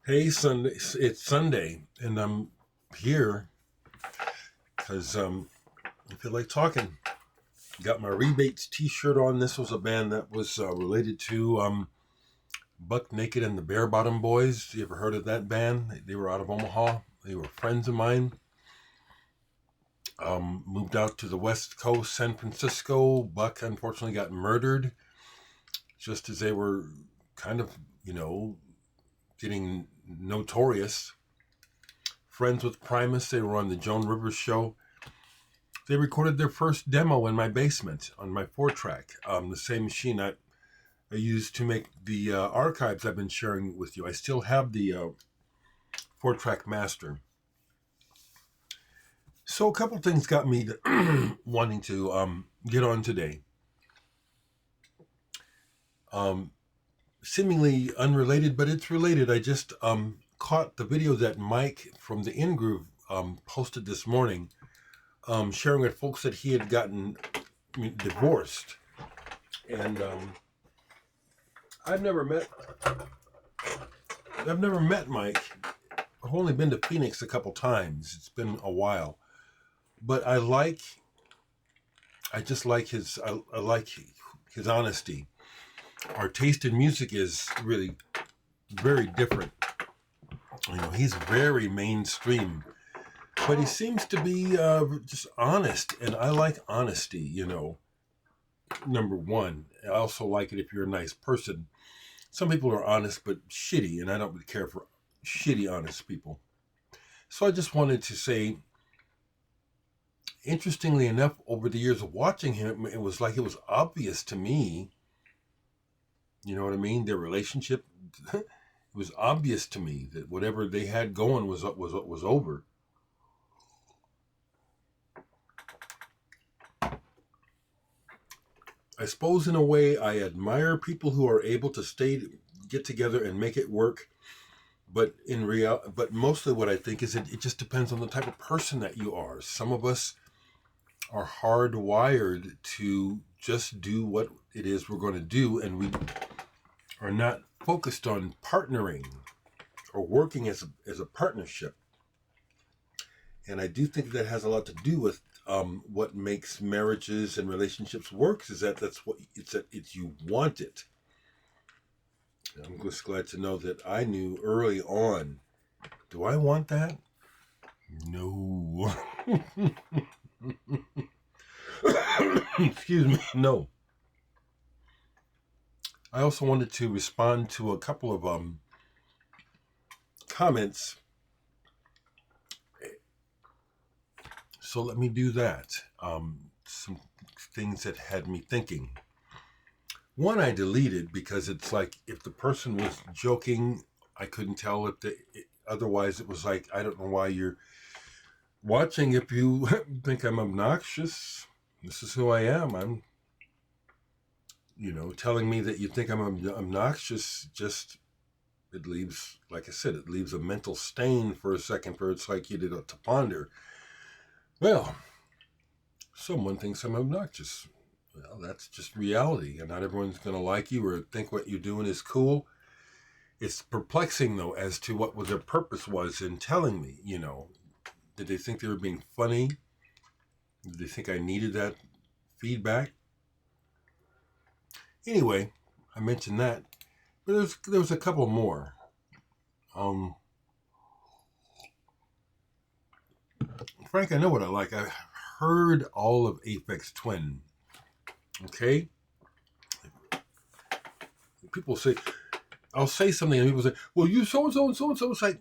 Hey, Sunday. It's Sunday, and I'm here because I feel like talking. Got my Rebates T-shirt on. This was a band that was related to Buck Naked and the Bare Bottom Boys. You ever heard of that band? They were out of Omaha. They were friends of mine. Moved out to the West Coast, San Francisco. Buck unfortunately got murdered just as they were kind of, getting notorious. Friends with Primus. They were on the Joan Rivers show. They recorded their first demo in my basement on my 4-track, the same machine I used to make the archives I've been sharing with you. I still have the 4-track master. So a couple things got me wanting to get on today. Seemingly unrelated, but it's related. I just caught the video that Mike from the In Groove posted this morning, sharing with folks that he had gotten divorced. And I've never met Mike. I've only been to Phoenix a couple times. It's been a while, but I just like I like his honesty. Our taste in music is really very different. He's very mainstream, but he seems to be just honest, and I like honesty. Number one. I also like it if you're a nice person. Some people are honest but shitty, and I don't really care for shitty honest people. So I just wanted to say, interestingly enough, over the years of watching him, it was like it was obvious to me. You know what I mean? Their relationship, it was obvious to me that whatever they had going was over. I suppose in a way I admire people who are able to get together and make it work. But but mostly what I think is it just depends on the type of person that you are. Some of us are hardwired to just do what it is we're going to do, and we are not focused on partnering or working as a partnership. And I do think that has a lot to do with what makes marriages and relationships work. Is that's what it's you want it. I'm just glad to know that I knew early on. Do I want that? No. Excuse me. No. I also wanted to respond to a couple of comments. So let me do that. Some things that had me thinking. One I deleted because it's like if the person was joking, I couldn't tell otherwise it was like, I don't know why you're watching if you think I'm obnoxious. This is who I am. I'm, telling me that you think I'm obnoxious, just, it leaves, like I said, it leaves a mental stain for a second where it's like you did to ponder. Well, someone thinks I'm obnoxious. Well, that's just reality, and not everyone's going to like you or think what you're doing is cool. It's perplexing, though, as to what their purpose was in telling me, Did they think they were being funny? Did they think I needed that feedback? Anyway, I mentioned that, but there was a couple more. Frank, I know what I like. I heard all of Aphex Twin. Okay? People say, I'll say something and people say, well, you so-and-so and so-and-so. It's like,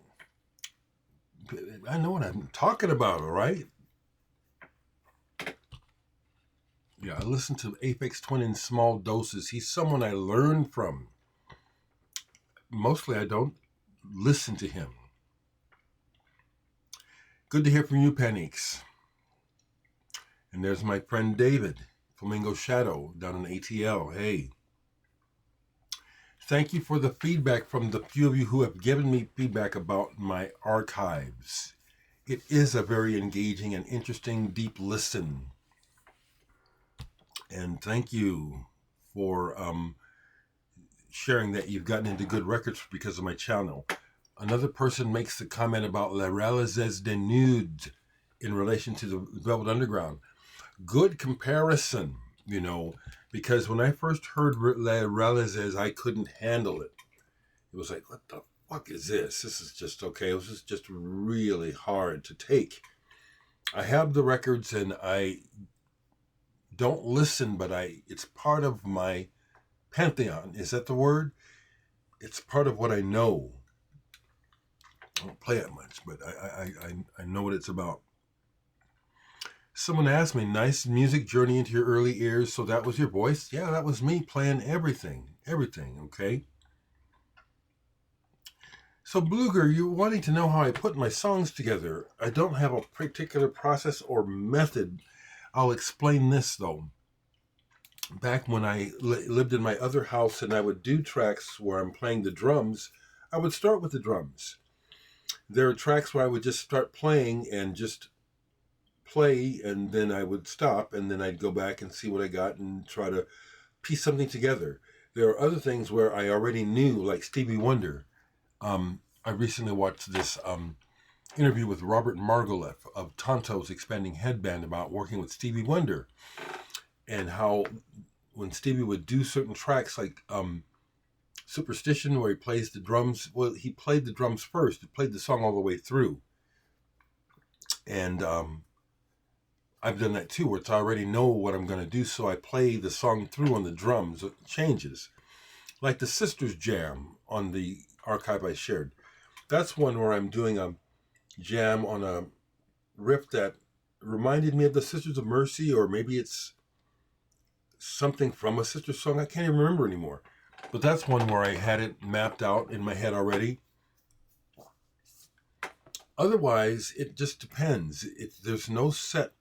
I know what I'm talking about, all right? Yeah, I listen to Aphex Twin in small doses. He's someone I learn from. Mostly I don't listen to him. Good to hear from you, Paniques. And there's my friend David, Flamingo Shadow, down in ATL. Hey. Thank you for the feedback from the few of you who have given me feedback about my archives. It is a very engaging and interesting, deep listen. And thank you for sharing that you've gotten into good records because of my channel. Another person makes the comment about Les Réalises des Nudes in relation to the Velvet Underground. Good comparison, because when I first heard Les Réalises, I couldn't handle it. It was like, what the fuck is this? This is just okay. It was just really hard to take. I have the records and I don't listen, but it's part of my pantheon. Is that the word? It's part of what I know. I don't play it much, but I know what it's about. Someone asked me, nice music journey into your early years, so that was your voice? Yeah, that was me playing everything, okay? So Bluger, you're wanting to know how I put my songs together. I don't have a particular process or method. I'll explain this, though. Back when I lived in my other house and I would do tracks where I'm playing the drums, I would start with the drums. There are tracks where I would just start playing and just play, and then I would stop, and then I'd go back and see what I got and try to piece something together. There are other things where I already knew, like Stevie Wonder. I recently watched this interview with Robert Margouleff of Tonto's Expanding Headband about working with Stevie Wonder, and how when Stevie would do certain tracks like Superstition, where he plays the drums, well, he played the drums first. He played the song all the way through. And I've done that too, where I already know what I'm going to do, so I play the song through on the drums. It changes. Like the Sisters Jam on the archive I shared. That's one where I'm doing a jam on a riff that reminded me of the Sisters of Mercy, or maybe it's something from a Sisters song. I can't even remember anymore. But that's one where I had it mapped out in my head already. Otherwise, it just depends. There's no set.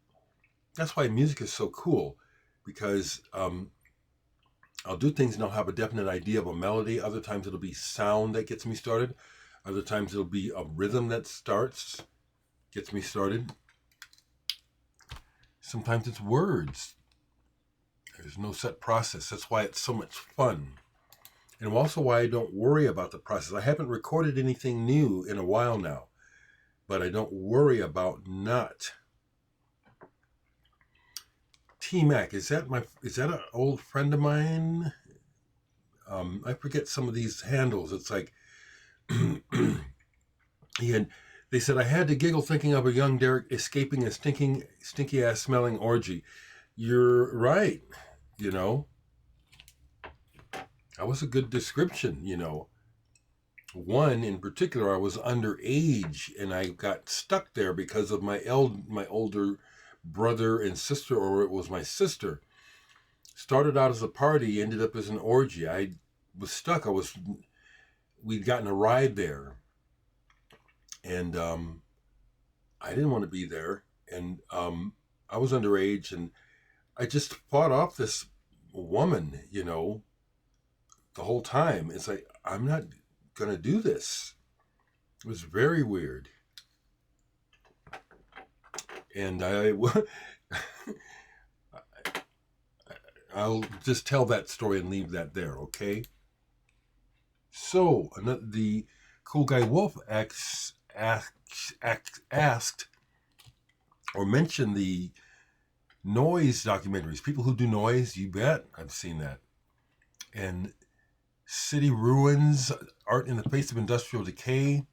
That's why music is so cool, because I'll do things and I'll have a definite idea of a melody. Other times it'll be sound that gets me started. Other times it'll be a rhythm that gets me started. Sometimes it's words. There's no set process. That's why it's so much fun. And also why I don't worry about the process. I haven't recorded anything new in a while now, but I don't worry about not. T-Mac, is that an old friend of mine? I forget some of these handles. It's like, they said, I had to giggle thinking of a young Dereck escaping a stinky ass smelling orgy. You're right, That was a good description, One in particular, I was underage and I got stuck there because of my older brother and sister, or it was my sister. Started out as a party, ended up as an orgy. I was stuck. We'd gotten a ride there, and I didn't want to be there, and I was underage, and I just fought off this woman, the whole time. It's like, I'm not gonna do this. It was very weird, and I'll just tell that story and leave that there, okay? So, the cool guy Wolf asked or mentioned the noise documentaries. People who do noise, you bet. I've seen that. And City Ruins, Art in the Face of Industrial Decay.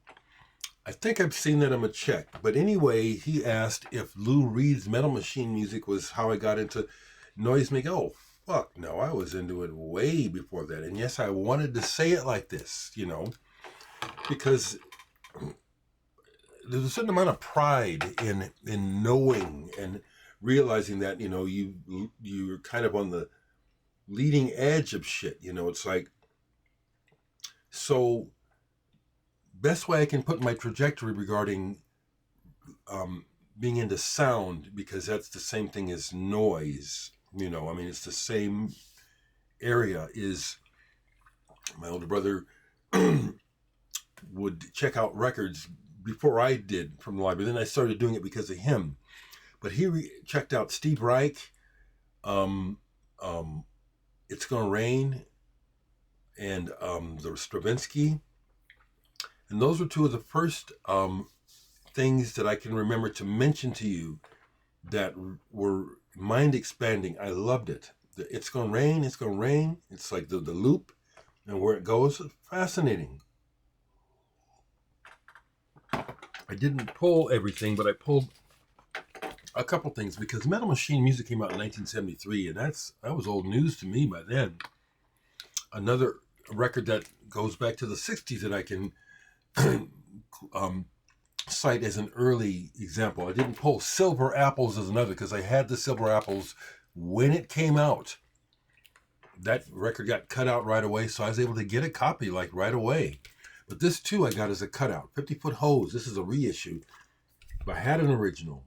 I think I've seen that. I'm going to check. But anyway, he asked if Lou Reed's Metal Machine music was how I got into noisemaking. Oh, fuck no. I was into it way before that. And yes, I wanted to say it like this, because there's a certain amount of pride in knowing and realizing that, you're kind of on the leading edge of shit. It's like, so best way I can put my trajectory regarding being into sound, because that's the same thing as noise, it's the same area, is my older brother would check out records before I did from the library. Then I started doing it because of him. But he checked out Steve Reich, It's Gonna Rain, and the Stravinsky. And those were two of the first things that I can remember to mention to you that were mind expanding. I loved it. It's gonna rain, it's gonna rain. It's like the loop and where it goes. Fascinating. I didn't pull everything, but I pulled a couple things because Metal Machine Music came out in 1973, and that was old news to me by then. Another record that goes back to the 60s that I can cite as an early example. I didn't pull Silver Apples as another because I had the Silver Apples when it came out. That record got cut out right away, so I was able to get a copy like right away. But this too I got as a cutout. 50-Foot Hose. This is a reissue. But I had an original.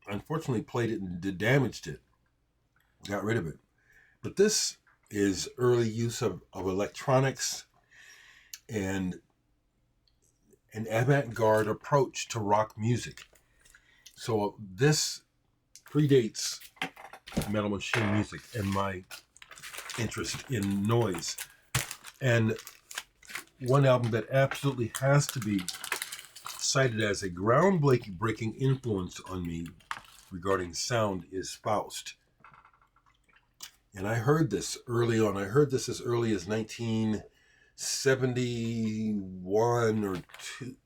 Unfortunately played it and damaged it. Got rid of it. But this is early use of electronics and an avant-garde approach to rock music. So this predates Metal Machine Music and my interest in noise. And one album that absolutely has to be cited as a groundbreaking influence on me regarding sound is Faust. And I heard this early on. I heard this as early as 1971 or 2.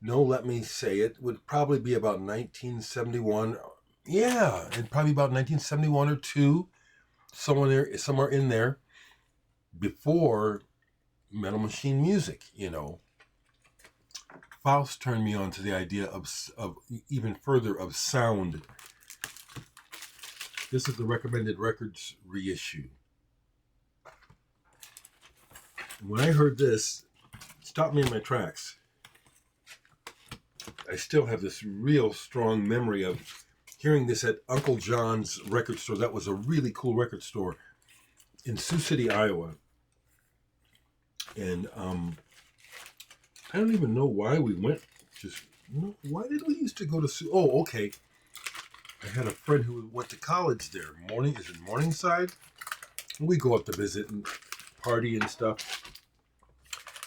No, let me say it would probably be about 1971. Yeah, and probably about 1971 or 2, somewhere in there, before Metal Machine Music, you know. Faust turned me on to the idea of even further of sound. This is the Recommended Records reissue. When I heard this, it stopped me in my tracks. I still have this real strong memory of hearing this at Uncle John's record store. That was a really cool record store in Sioux City, Iowa. And I don't even know why we went. Why did we used to go to Sioux? Oh, okay. I had a friend who went to college there. Is it Morningside? We go up to visit and party and stuff.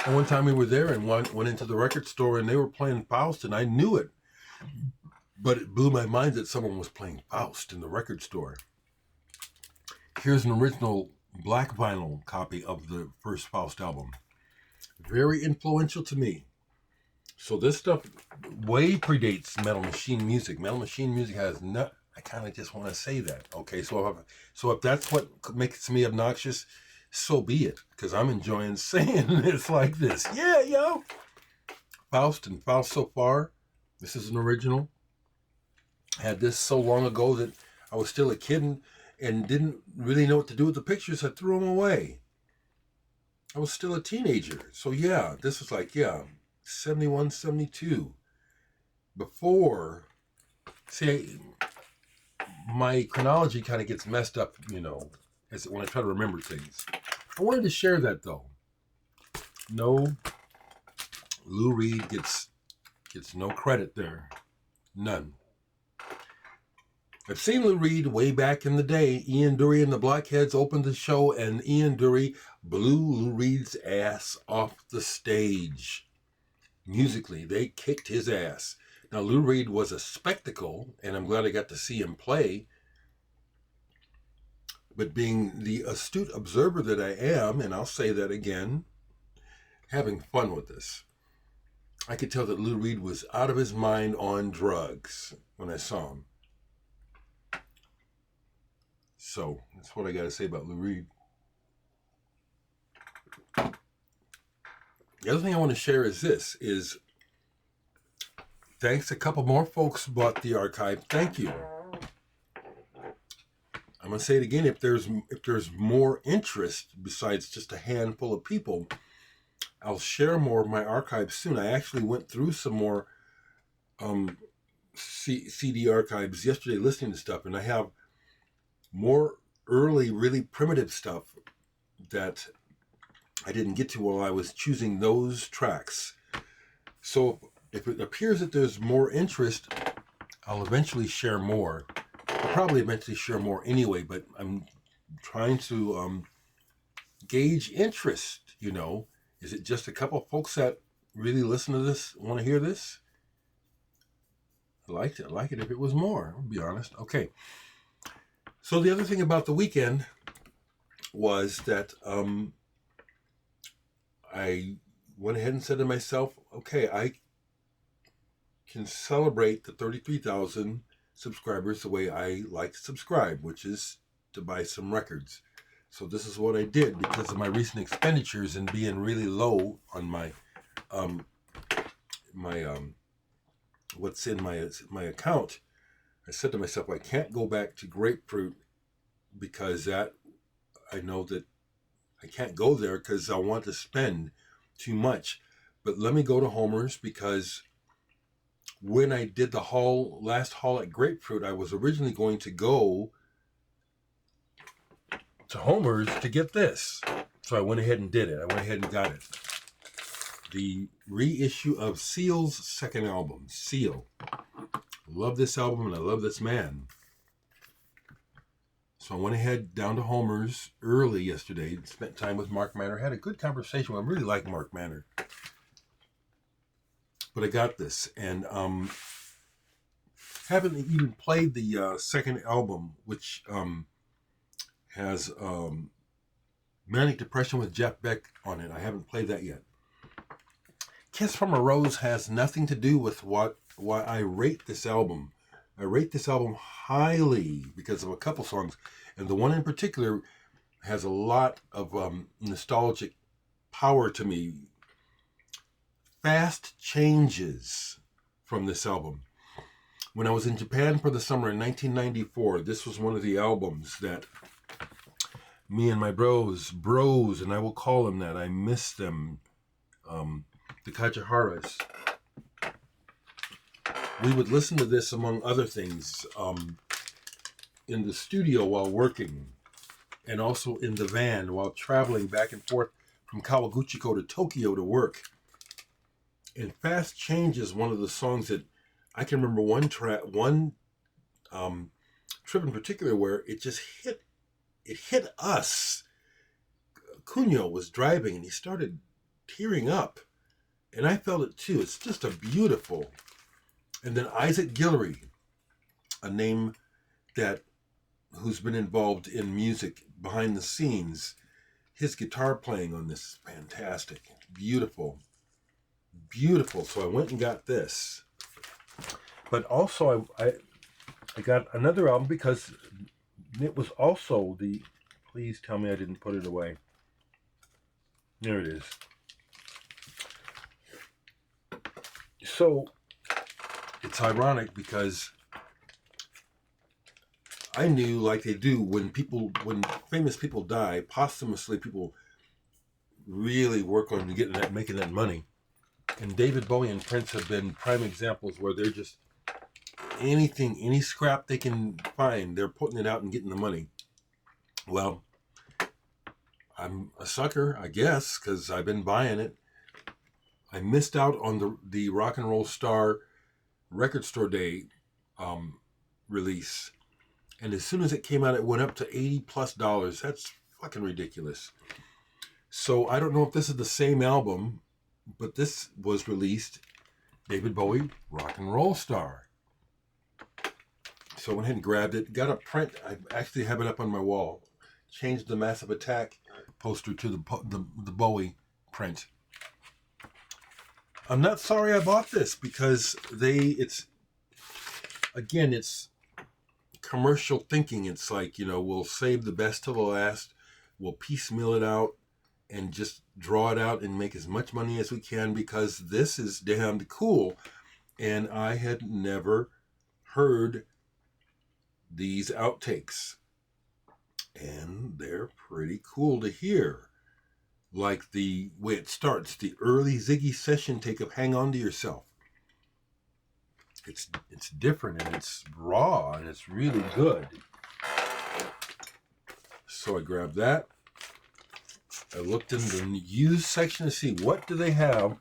And one time we were there and went into the record store and they were playing Faust and I knew it. But it blew my mind that someone was playing Faust in the record store. Here's an original black vinyl copy of the first Faust album. Very influential to me. So this stuff way predates Metal Machine Music. Metal Machine Music has not. I kind of just want to say that. Okay, so if that's what makes me obnoxious, so be it. Because I'm enjoying saying this like this. Yeah, yo. Faust and Faust So Far. This is an original. I had this so long ago that I was still a kid and didn't really know what to do with the pictures. I threw them away. I was still a teenager. So yeah, this was like, 71, 72. Before, see, my chronology kind of gets messed up, when I try to remember things. I wanted to share that though. No, Lou Reed gets no credit there. None. I've seen Lou Reed way back in the day. Ian Dury and the Blockheads opened the show and Ian Dury blew Lou Reed's ass off the stage. Musically, they kicked his ass. Now, Lou Reed was a spectacle, and I'm glad I got to see him play. But being the astute observer that I am, and I'll say that again, having fun with this, I could tell that Lou Reed was out of his mind on drugs when I saw him. So, that's what I got to say about Lou Reed. The other thing I want to share is this, thanks, a couple more folks bought the archive. Thank you. I'm going to say it again, if there's more interest besides just a handful of people, I'll share more of my archives soon. I actually went through some more CD archives yesterday listening to stuff, and I have more early, really primitive stuff that I didn't get to while I was choosing those tracks. So if it appears that there's more interest, I'll eventually share more. I'll probably eventually share more anyway, but I'm trying to gauge interest, Is it just a couple of folks that really listen to this, want to hear this? I liked it. I'd like it if it was more, I'll be honest. Okay. So the other thing about the weekend was that I went ahead and said to myself, okay, I can celebrate the 33,000 subscribers the way I like to subscribe, which is to buy some records. So this is what I did because of my recent expenditures and being really low on my what's in my account. I said to myself, I can't go back to Grapefruit because that I know that I can't go there because I want to spend too much. But let me go to Homer's because when I did the last haul at Grapefruit, I was originally going to go to Homer's to get this. So I went ahead and did it. I went ahead and got it. The reissue of Seal's second album, Seal. Love this album and I love this man. So I went ahead down to Homer's early yesterday, spent time with Mark Manor, had a good conversation with him. I really like Mark Manor. But I got this, and haven't even played the second album, which has Manic Depression with Jeff Beck on it. I haven't played that yet. Kiss from a Rose has nothing to do with why I rate this album. I rate this album highly because of a couple songs, and the one in particular has a lot of nostalgic power to me. Fast Changes from this album. When I was in Japan for the summer in 1994, this was one of the albums that me and my bros, and I will call them that, I miss them, the Kajiharas. We would listen to this, among other things, in the studio while working, and also in the van while traveling back and forth from Kawaguchiko to Tokyo to work. And Fast Change is one of the songs that I can remember one trip in particular where it just hit us. Cunyo was driving and he started tearing up. And I felt it too. It's just a beautiful. And then Isaac Guillory, a name who's been involved in music behind the scenes. His guitar playing on this is fantastic. Beautiful. So I went and got this. But also I got another album because it was also please tell me I didn't put it away. There it is. So it's ironic because I knew, like they do, when famous people die, posthumously people really work on making that money. And David Bowie and Prince have been prime examples where they're just any scrap they can find, they're putting it out and getting the money. Well, I'm a sucker, I guess, because I've been buying it. I missed out on the Rock and Roll Star Record Store Day release. And as soon as it came out, it went up to $80+. That's fucking ridiculous. So I don't know if this is the same album, but this was released, David Bowie, Rock and Roll Star. So I went ahead and grabbed it, got a print. I actually have it up on my wall. Changed the Massive Attack poster to the Bowie print. I'm not sorry I bought this because it's commercial thinking. It's like, we'll save the best till the last. We'll piecemeal it out and just draw it out and make as much money as we can because this is damned cool. And I had never heard these outtakes. And they're pretty cool to hear. Like the way it starts, the early Ziggy session take of Hang On to Yourself. It's different and it's raw and it's really good. So I grabbed that. I looked in the used section to see what do they have,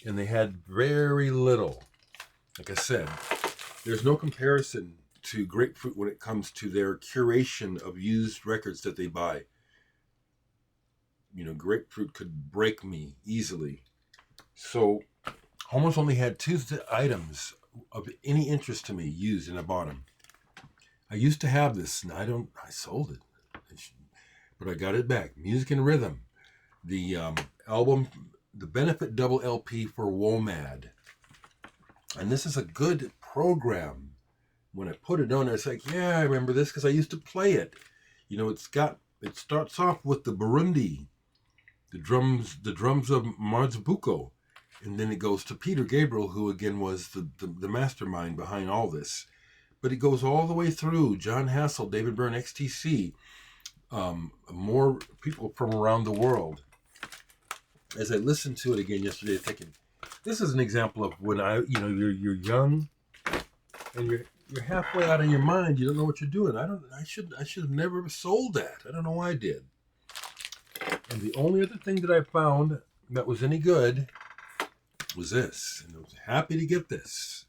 and they had very little. Like I said, there's no comparison to Grapefruit when it comes to their curation of used records that they buy. grapefruit could break me easily. So almost only had two items of any interest to me used, and I bought them. I used to have this, and I sold it, but I got it back. Music and Rhythm, the album, the benefit double LP for WOMAD. And this is a good program. When I put it on, it's like, yeah, I remember this because I used to play it. It starts off with the Burundi, the drums of Marzbuko, and then it goes to Peter Gabriel, who again was the mastermind behind all this. But it goes all the way through John Hassel, David Byrne, XTC, more people from around the world. As I listened to it again yesterday, thinking, this is an example of when you're young and you're halfway out of your mind. You don't know what you're doing. I should have never sold that. I don't know why I did. And the only other thing that I found that was any good was this, and I was happy to get this.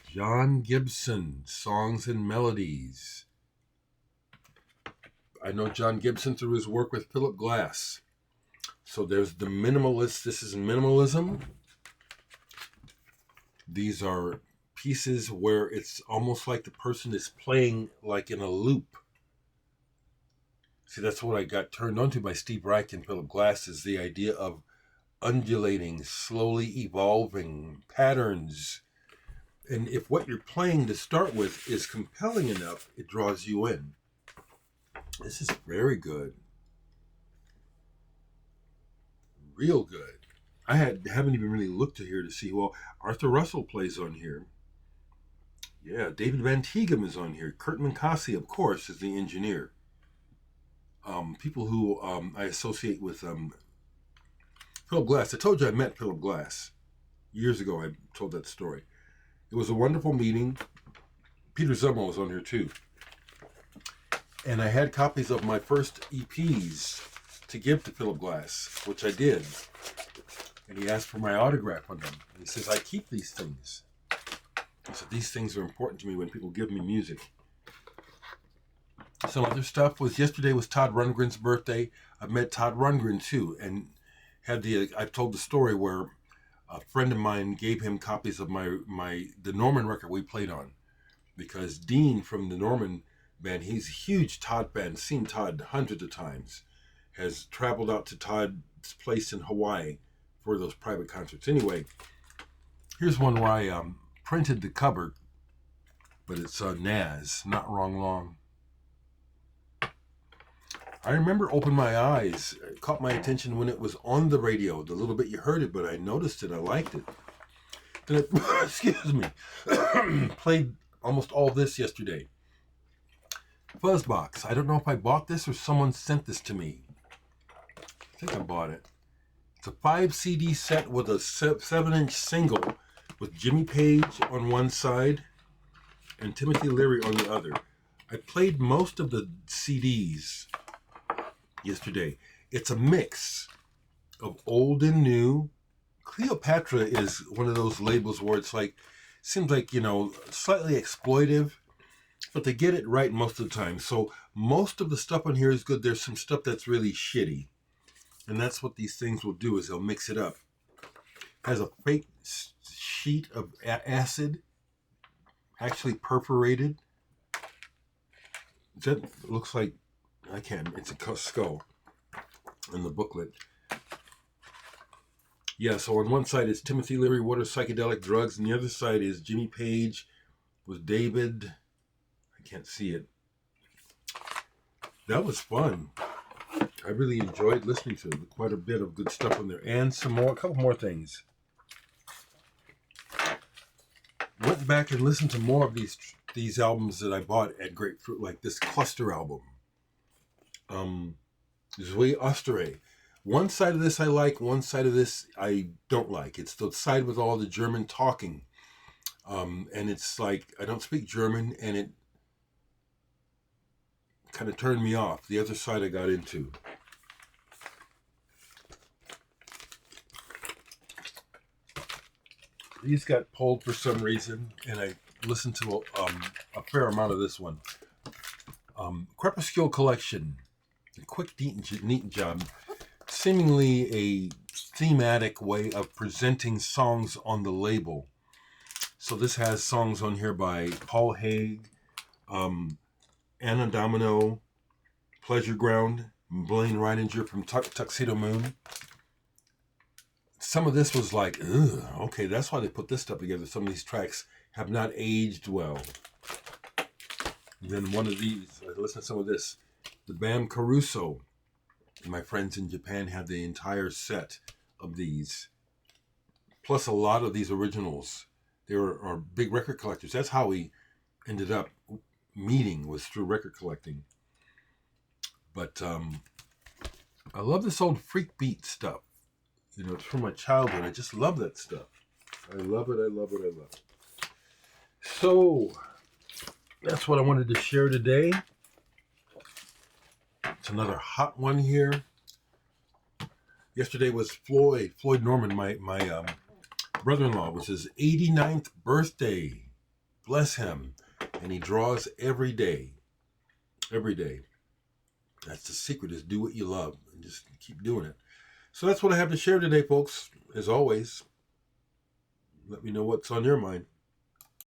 John Gibson, Songs and Melodies. I know John Gibson through his work with Philip Glass. So there's the minimalist. This is minimalism. These are pieces where it's almost like the person is playing like in a loop. See, that's what I got turned on to by Steve Reich and Philip Glass, is the idea of undulating, slowly evolving patterns. And if what you're playing to start with is compelling enough, it draws you in. This is very good. Real good. I haven't even really looked to here to see, well, Arthur Russell plays on here. Yeah, David Van Tighem is on here. Kurt Minkasi, of course, is the engineer. People who I associate with Philip Glass. I told you I met Philip Glass years ago. I told that story. It was a wonderful meeting. Peter Zummo was on here too. And I had copies of my first EPs to give to Philip Glass, which I did. And he asked for my autograph on them. And he says, I keep these things. He said, these things are important to me when people give me music. Some other stuff was, yesterday was Todd Rundgren's birthday. I've met Todd Rundgren too, and I've told the story where a friend of mine gave him copies of the Norman record we played on, because Dean from the Norman band, he's a huge Todd fan, seen Todd hundreds of times, has traveled out to Todd's place in Hawaii for those private concerts. Anyway, here's one where I printed the cover, but it's Nas, Not Wrong Long. I remember Open My Eyes. It caught my attention when it was on the radio. The little bit you heard it, but I noticed it. I liked it. Then excuse me, played almost all this yesterday. Fuzzbox. I don't know if I bought this or someone sent this to me. I think I bought it. It's a 5 CD set with a 7-inch single with Jimmy Page on one side and Timothy Leary on the other. I played most of the CDs yesterday. It's a mix of old and new. Cleopatra is one of those labels where it's like, seems like, slightly exploitive, but they get it right most of the time. So most of the stuff on here is good. There's some stuff that's really shitty. And that's what these things will do, is they'll mix it up. Has a fake sheet of acid, actually perforated. That looks like, it's a skull in the booklet. Yeah, so on one side is Timothy Leary, What Are Psychedelic Drugs? And the other side is Jimmy Page with David. I can't see it. That was fun. I really enjoyed listening to it. Quite a bit of good stuff on there. And a couple more things. Went back and listened to more of these albums that I bought at Grapefruit, like this Cluster album. Zoe Osterey. One side of this I like, one side of this I don't like. It's the side with all the German talking. And it's like, I don't speak German, and it kind of turned me off. The other side I got into. These got pulled for some reason, and I listened to a fair amount of this one. Crepuscule Collection. The quick, neat job. Seemingly a thematic way of presenting songs on the label. So this has songs on here by Paul Haig, Anna Domino, Pleasure Ground, Blaine Reininger from Tuxedo Moon. Some of this was like, ugh, okay, that's why they put this stuff together. Some of these tracks have not aged well. And then one of these, listen to some of this. The Bam Caruso. My friends in Japan had the entire set of these, plus a lot of these originals. They are big record collectors. That's how we ended up meeting, was through record collecting. But I love this old freak beat stuff. You know, it's from my childhood. I just love that stuff. I love it, I love it, I love it. So, that's what I wanted to share today. It's another hot one here. Yesterday was Floyd Norman, my brother-in-law. It was his 89th birthday. Bless him. And he draws every day. Every day. That's the secret, is do what you love and just keep doing it. So that's what I have to share today, folks. As always, let me know what's on your mind.